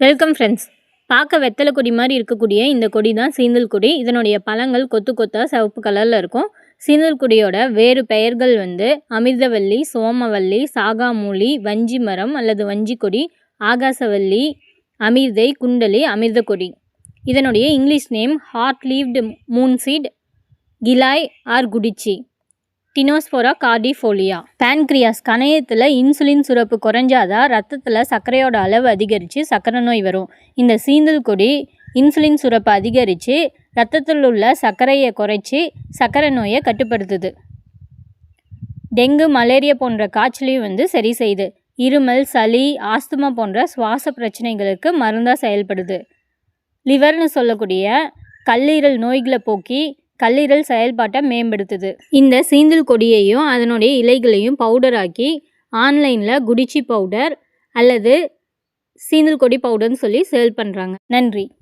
Welcome friends. பார்க்க வெத்தலை கொடி மாதிரி இருக்கக்கூடிய இந்த கொடி தான் சீந்தல் கொடி. இதனுடைய பழங்கள் கொத்து கொத்தாக சிவப்பு கலரில் இருக்கும். சீந்தல் கொடியோட வேறு பெயர்கள் அமிர்தவல்லி, சோமவல்லி, சாகாமூலி, வஞ்சி மரம் அல்லது வஞ்சி கொடி, ஆகாசவல்லி, அமிர்தை, குண்டலி, அமிர்த கொடி. இதனுடைய English name heart leaved moonseed, கிலாய் ஆர் குடிச்சி, டினோஸ்போரா கார்டிஃபோலியா. பேன்க்ரியாஸ் கணையத்தில் இன்சுலின் சுரப்பு குறைஞ்சாதான் ரத்தத்தில் சர்க்கரையோட அளவு அதிகரித்து சர்க்கரை நோய் வரும். இந்த சீந்தல் கொடி இன்சுலின் சுரப்பு அதிகரித்து ரத்தத்தில் உள்ள சர்க்கரையை குறைச்சி சர்க்கரை நோயை கட்டுப்படுத்துது. டெங்கு, மலேரியா போன்ற காய்ச்சலையும் சரி செய்யுது. இருமல், சளி, ஆஸ்துமா போன்ற சுவாச பிரச்சனைகளுக்கு மருந்தாக செயல்படுது. லிவர்னு சொல்லக்கூடிய கல்லீரல் நோய்களை போக்கி கல்லீரல் செயல்பாட்டை மேம்படுத்துது. இந்த சீந்தல் கொடியையும் அதனுடைய இலைகளையும் பவுடராக்கி ஆன்லைனில் குடிச்சி பவுடர் அல்லது சீந்தல் கொடி பவுடர்னு சொல்லி சேல் பண்ணுறாங்க. நன்றி.